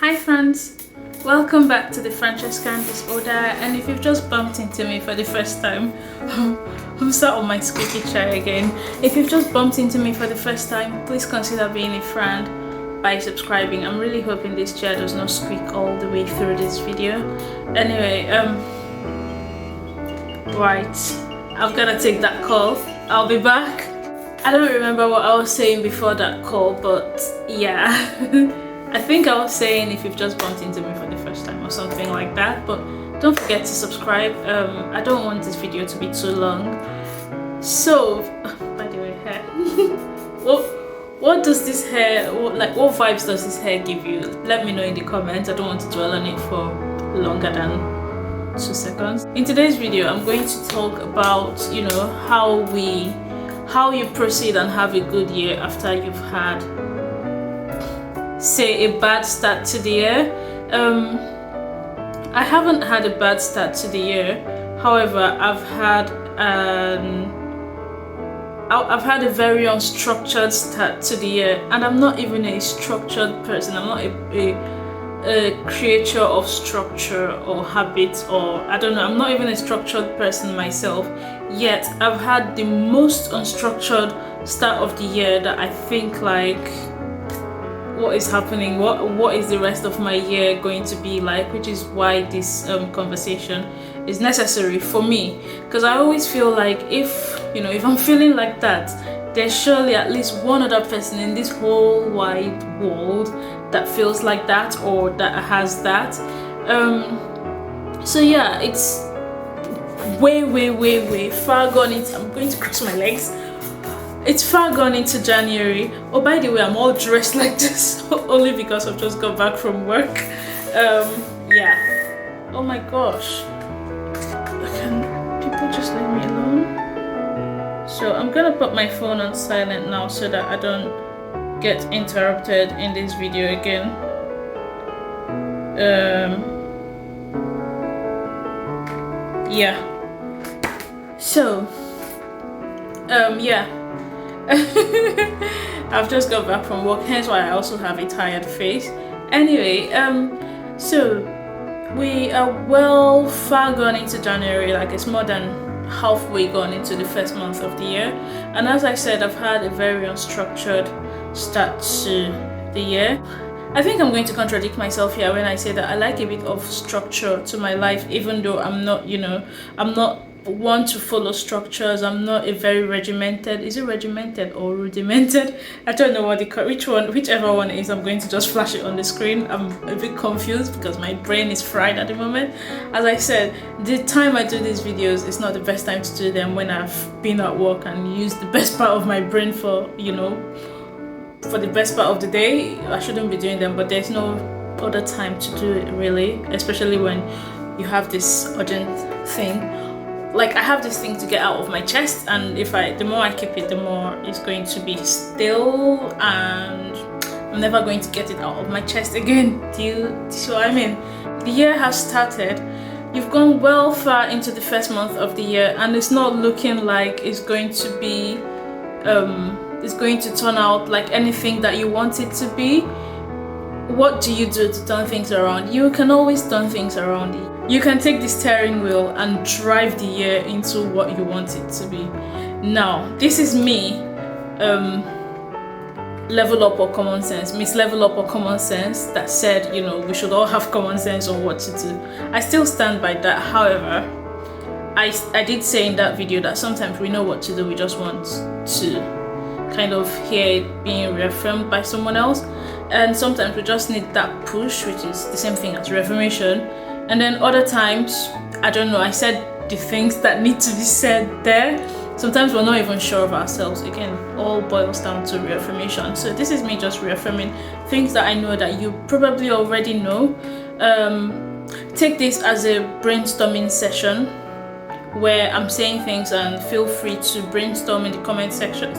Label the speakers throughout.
Speaker 1: Hi friends, welcome back to the Francescan Disorder, and if you've just bumped into me for the first time, I'm sat on my squeaky chair again. If you've just bumped into me for the first time, please consider being a friend by subscribing. I'm really hoping this chair does not squeak all the way through this video. Anyway, right, I've gotta take that call. I'll be back. I don't remember what I was saying before that call, but yeah. I think I was saying if you've just bumped into me for the first time or something like that, but don't forget to subscribe. I don't want this video to be too long. So, by the way, hair. what does this hair, what vibes does this hair give you? Let me know in the comments. I don't want to dwell on it for longer than 2 seconds. In today's video, I'm going to talk about, how you proceed and have a good year after you've had, say, a bad start to the year. I haven't had a bad start to the year. However, I've had a very unstructured start to the year, and I'm not even a structured person. I'm not a creature of structure or habits, or I don't know. I'm not even a structured person myself. Yet I've had the most unstructured start of the year that I think like, what is happening, what is the rest of my year going to be like, which is why this conversation is necessary for me, because I always feel like if I'm feeling like that, there's surely at least one other person in this whole wide world that feels like that or that has that. So yeah, it's way far gone into, I'm going to cross my legs. It's far gone into January. Oh, by the way, I'm all dressed like this only because I've just got back from work. Yeah. Oh my gosh. Can people just leave me alone? So I'm gonna put my phone on silent now so that I don't get interrupted in this video again. Yeah. So, yeah. I've just got back from work, hence why I also have a tired face. Anyway, so we are well far gone into January, like it's more than halfway gone into the first month of the year. And as I said, I've had a very unstructured start to the year. I think I'm going to contradict myself here when I say that I like a bit of structure to my life, even though I'm not one to follow structures. I'm not a very regimented, is it regimented or rudimented? I don't know whichever one it is. I'm going to just flash it on the screen. I'm a bit confused because my brain is fried at the moment. As I said, the time I do these videos is not the best time to do them, when I've been at work and used the best part of my brain for the best part of the day. I shouldn't be doing them, but there's no other time to do it really, especially when you have this urgent thing. Like, I have this thing to get out of my chest, and the more I keep it, the more it's going to be still, and I'm never going to get it out of my chest again. Do you see what I mean? The year has started. You've gone well far into the first month of the year, and it's not looking like it's going to be it's going to turn out like anything that you want it to be. What do you do to turn things around? You can always turn things around. You can take the steering wheel and drive the year into what you want it to be. Now, this is me, Level Up or Common Sense, Miss Level Up or Common Sense, that said, we should all have common sense on what to do. I still stand by that. However, I did say in that video that sometimes we know what to do, we just want to kind of hear it being reaffirmed by someone else, and sometimes we just need that push, which is the same thing as reformation. And then other times, I don't know, I said the things that need to be said there. Sometimes we're not even sure of ourselves. Again, all boils down to reaffirmation. So this is me just reaffirming things that I know that you probably already know. Take this as a brainstorming session where I'm saying things, and feel free to brainstorm in the comment section.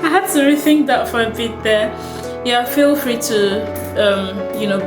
Speaker 1: I had to rethink that for a bit there. Yeah, feel free to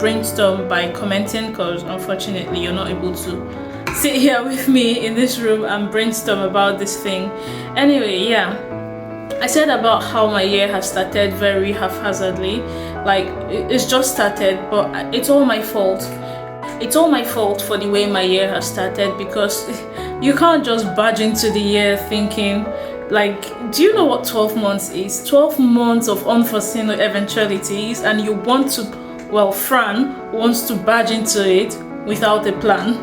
Speaker 1: brainstorm by commenting, because unfortunately you're not able to sit here with me in this room and brainstorm about this thing. Anyway, yeah, I said about how my year has started very haphazardly, like it's just started, but it's all my fault. It's all my fault for the way my year has started, because you can't just barge into the year thinking, like, do you know what 12 months is? 12 months of unforeseen eventualities, and you want to, well, Fran wants to barge into it without a plan.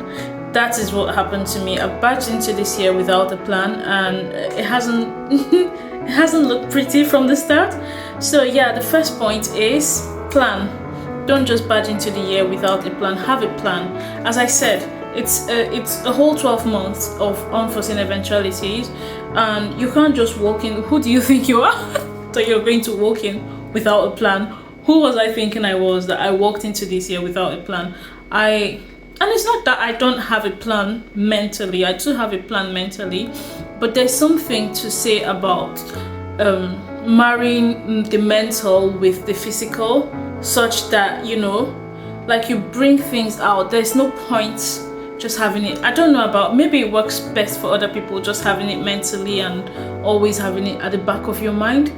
Speaker 1: That is what happened to me. I barged into this year without a plan, and it hasn't it hasn't looked pretty from the start. So yeah, the first point is plan. Don't just barge into the year without a plan. Have a plan. As I said, it's a whole 12 months of unforeseen eventualities, and you can't just walk in. Who do you think you are that you're going to walk in without a plan? Who was I thinking I was that I walked into this year without a plan? And it's not that I don't have a plan mentally. I do have a plan mentally, but there's something to say about marrying the mental with the physical, such that, you know, like you bring things out. There's no point just having it. I don't know about, maybe it works best for other people, just having it mentally and always having it at the back of your mind.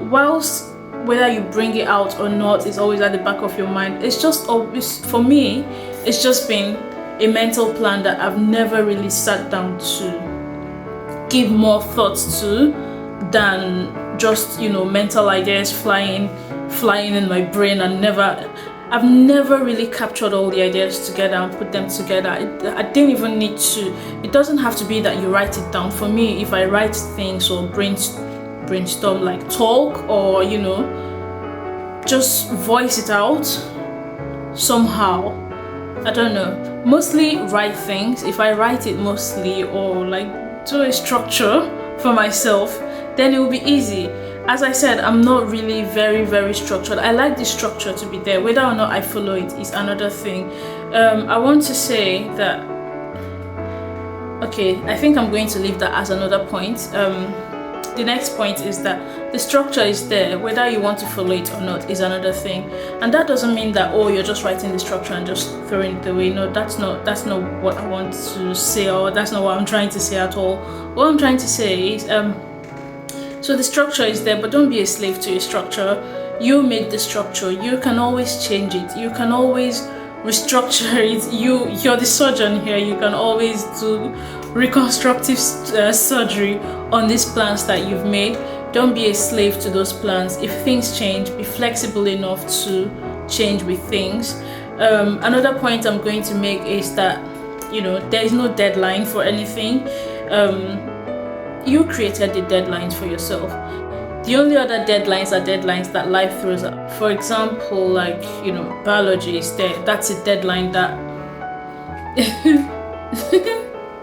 Speaker 1: Whilst whether you bring it out or not is always at the back of your mind, it's just always, for me, it's just been a mental plan that I've never really sat down to give more thoughts to than just, you know, mental ideas flying in my brain, and I've never really captured all the ideas together and put them together. I didn't even need to. It doesn't have to be that you write it down. For me, if I write things or brainstorm, like talk, or, you know, just voice it out somehow. I don't know. Mostly write things. If I write it mostly, or like do a structure for myself, then it will be easy. As I said, I'm not really very structured. I like the structure to be there. Whether or not I follow it is another thing. I want to say that, okay, I think I'm going to leave that as another point. The next point is that the structure is there. Whether you want to follow it or not is another thing. And that doesn't mean that, oh, you're just writing the structure and just throwing it away. No, that's not what I want to say, or that's not what I'm trying to say at all. What I'm trying to say is, so the structure is there, but don't be a slave to your structure. You made the structure. You can always change it. You can always restructure it. You're the surgeon here. You can always do reconstructive surgery on these plans that you've made. Don't be a slave to those plans. If things change, be flexible enough to change with things. Another point I'm going to make is that, you know, there is no deadline for anything. You created the deadlines for yourself. The only other deadlines are deadlines that life throws up. For example, like, you know, biology is there. That's a deadline that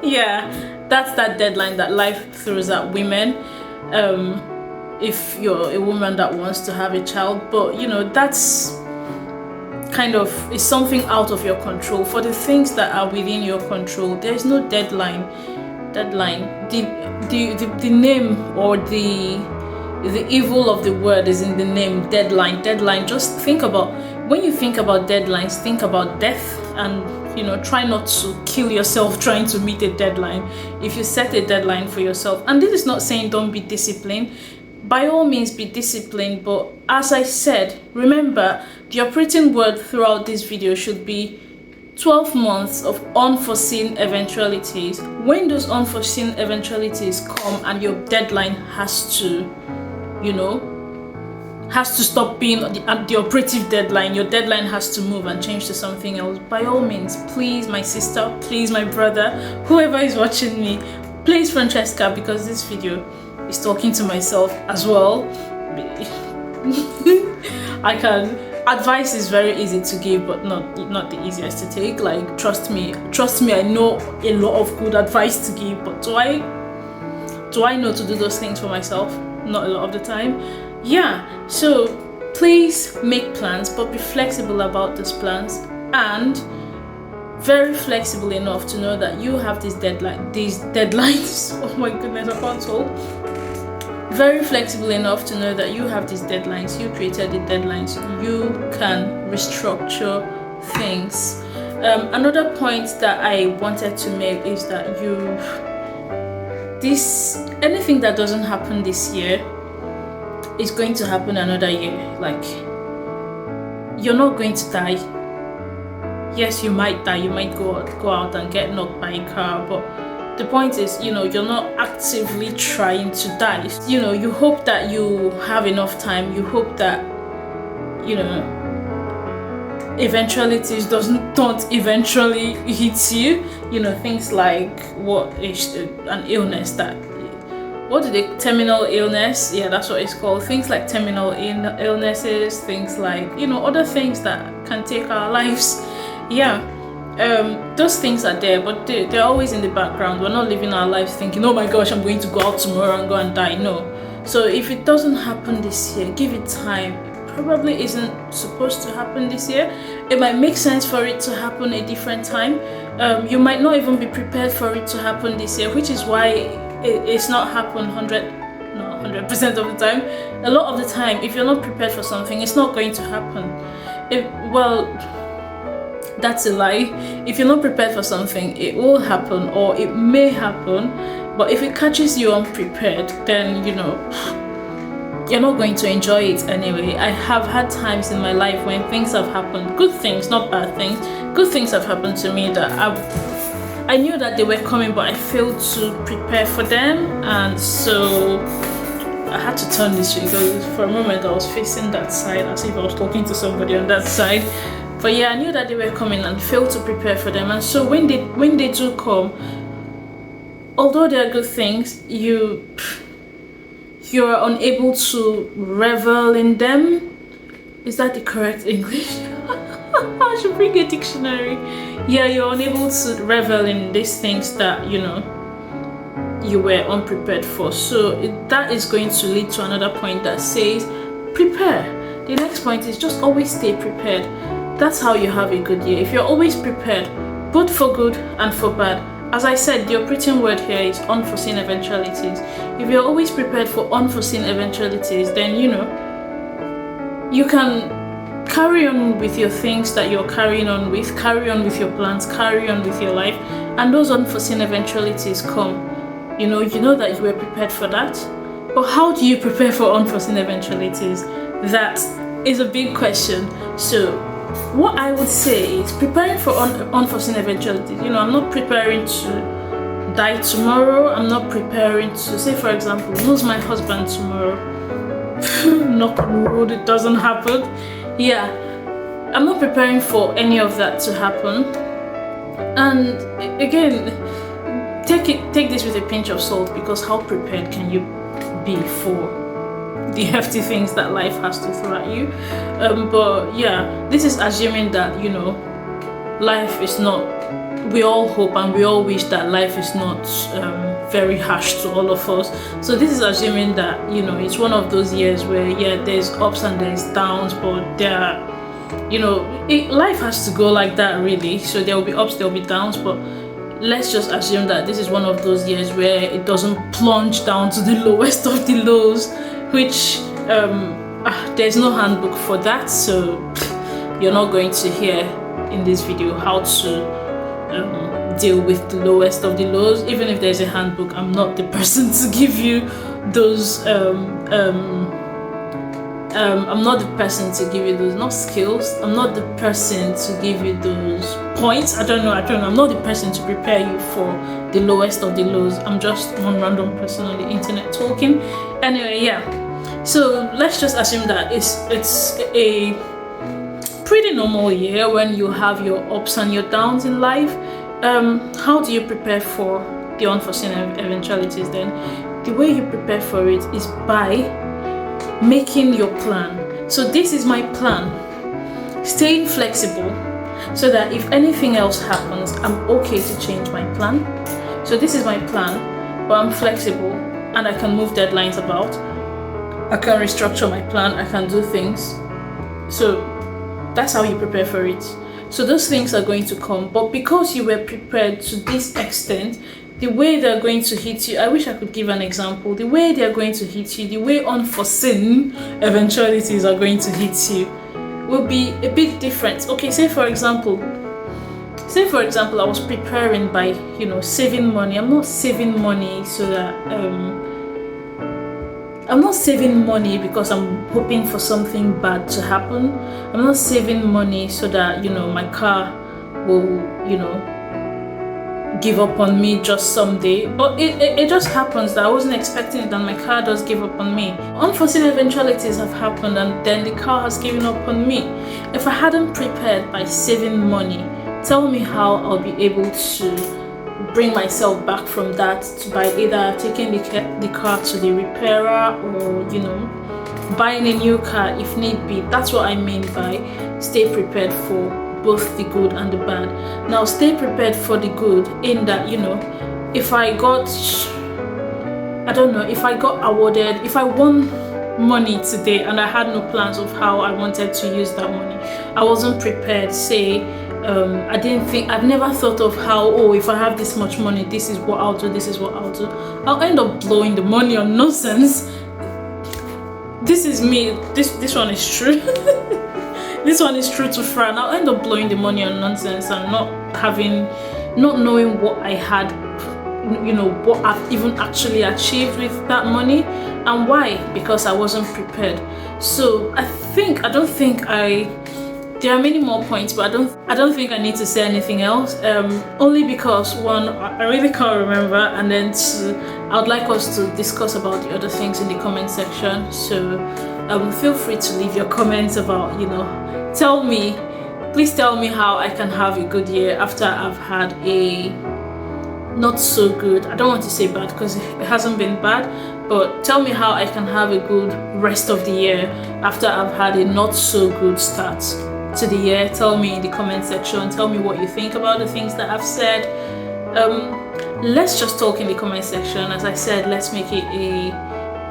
Speaker 1: yeah, that's that deadline that life throws at women. If you're a woman that wants to have a child, but, you know, that's kind of is something out of your control. For the things that are within your control, there is no deadline. The name, or the evil of the word is in the name, deadline. Just think about, when you think about deadlines, think about death, and, you know, try not to kill yourself trying to meet a deadline. If you set a deadline for yourself, and this is not saying don't be disciplined, by all means be disciplined, but as I said, remember, the operating word throughout this video should be 12 months of unforeseen eventualities. When those unforeseen eventualities come and your deadline has to, you know, has to stop being the operative deadline, your deadline has to move and change to something else, by all means, please, my sister, please, my brother, whoever is watching me, please, Francesca, because this video is talking to myself as well. Advice is very easy to give, but not the easiest to take. Like, trust me, I know a lot of good advice to give, but do I know to do those things for myself? Not a lot of the time. Yeah, so please make plans, but be flexible about those plans, and very flexible enough to know that you have these deadlines. Oh my goodness, I can't talk. Very flexible enough to know that you have these deadlines. You created the deadlines. You can restructure things. Another point that I wanted to make is that anything that doesn't happen this year is going to happen another year. Like, you're not going to die. Yes, you might die, you might go out and get knocked by a car, but the point is, you're not actively trying to die. You hope that you have enough time, you hope that, eventualities don't eventually hit you. Things like an illness terminal illness, yeah, that's what it's called. Things like terminal illnesses, things like, other things that can take our lives. Yeah, those things are there, but they're always in the background. We're not living our lives thinking, oh my gosh, I'm going to go out tomorrow and go and die. No. So if it doesn't happen this year, give it time. It probably isn't supposed to happen this year. It might make sense for it to happen a different time. You might not even be prepared for it to happen this year, which is why it's not happened 100% of the time. A lot of the time, if you're not prepared for something, it's not going to happen. That's a lie. If you're not prepared for something, it will happen, or it may happen. But if it catches you unprepared, then you're not going to enjoy it anyway. I have had times in my life when things have happened, good things, not bad things, good things have happened to me that I knew that they were coming, but I failed to prepare for them, and so I had to turn this way because for a moment I was facing that side as if I was talking to somebody on that side. But yeah, I knew that they were coming and failed to prepare for them. And so when they do come, although they are good things, you're unable to revel in them. Is that the correct English? I should bring a dictionary. Yeah, you're unable to revel in these things that you were unprepared for. So that is going to lead to another point that says prepare. The next point is just always stay prepared. That's how you have a good year. If you're always prepared, both for good and for bad. As I said, the operating word here is unforeseen eventualities. If you're always prepared for unforeseen eventualities, then you can carry on with your things that you're carry on with your plans, carry on with your life, and those unforeseen eventualities come. You know that you were prepared for that. But how do you prepare for unforeseen eventualities? That is a big question. So what I would say is preparing for unforeseen eventualities. I'm not preparing to die tomorrow. I'm not preparing to, say for example, lose my husband tomorrow. Knock on wood, it doesn't happen. Yeah, I'm not preparing for any of that to happen. And again, take this with a pinch of salt, because how prepared can you be for the hefty things that life has to throw at you? But yeah, this is assuming that life is not, we all hope and we all wish that life is not very harsh to all of us. So this is assuming that it's one of those years where there's ups and there's downs, but life has to go like that really. So there will be ups, there will be downs, but let's just assume that this is one of those years where it doesn't plunge down to the lowest of the lows, which there's no handbook for that. So you're not going to hear in this video how to deal with the lowest of the lows. Even if there's a handbook, I'm not the person to give you those I'm not the person to give you those, not skills. I'm not the person to give you those points. I don't know. I'm not the person to prepare you for the lowest of the lows. I'm just one random person on the internet talking. Anyway, yeah. So let's just assume that it's a pretty normal year when you have your ups and your downs in life. How do you prepare for the unforeseen eventualities then? The way you prepare for it is by making your plan. So this is my plan. Staying flexible so that if anything else happens, I'm okay to change my plan. So this is my plan, but I'm flexible and I can move deadlines about. I can restructure my plan. I can do things. So that's how you prepare for it. So those things are going to come, but because you were prepared to this extent, the way they're going to hit you, I wish I could give an example. The way they're going to hit you, the way unforeseen eventualities are going to hit you will be a bit different. Okay, say for example, I was preparing by, saving money. I'm not saving money so that I'm not saving money because I'm hoping for something bad to happen. I'm not saving money so that, you know, my car will, you know, give up on me just someday. But it just happens that I wasn't expecting it, and my car does give up on me. Unforeseen eventualities have happened, and then the car has given up on me. If I hadn't prepared by saving money, tell me how I'll be able to bring myself back from that by either taking the car to the repairer, or, you know, buying a new car if need be. That's what I mean by stay prepared for both the good and the bad. Now, stay prepared for the good in that, you know, if I got awarded, if I won money today and I had no plans of how I wanted to use that money, I wasn't prepared. Say I've never thought of how, oh, if I have this much money, this is what I'll do, this is what I'll do. I'll end up blowing the money on nonsense. This is me. This one is true. This one is true to Fran. I'll end up blowing the money on nonsense and not knowing what I had, you know, what I've even actually achieved with that money. And why? Because I wasn't prepared. So there are many more points, but I don't think I need to say anything else. Only because, one, I really can't remember, and then two, I would like us to discuss about the other things in the comment section. So feel free to leave your comments about, you know, please tell me how I can have a good year after I've had a not so good, I don't want to say bad because it hasn't been bad, but tell me how I can have a good rest of the year after I've had a not so good start to the year. Tell me in the comment section. Tell me what you think about the things that I've said. Let's just talk in the comment section. As I said, let's make it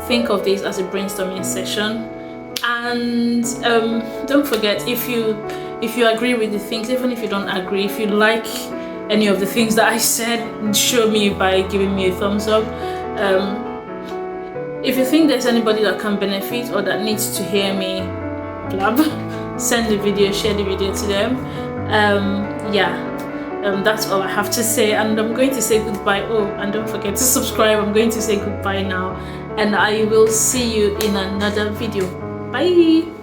Speaker 1: think of this as a brainstorming session. And don't forget, if you agree with the things, even if you don't agree, if you like any of the things that I said, show me by giving me a thumbs up. If you think there's anybody that can benefit or that needs to hear me blab, send the video, share the video to them. That's all I have to say, and I'm going to say goodbye. Oh, and don't forget to subscribe. I'm going to say goodbye now, and I will see you in another video. Bye.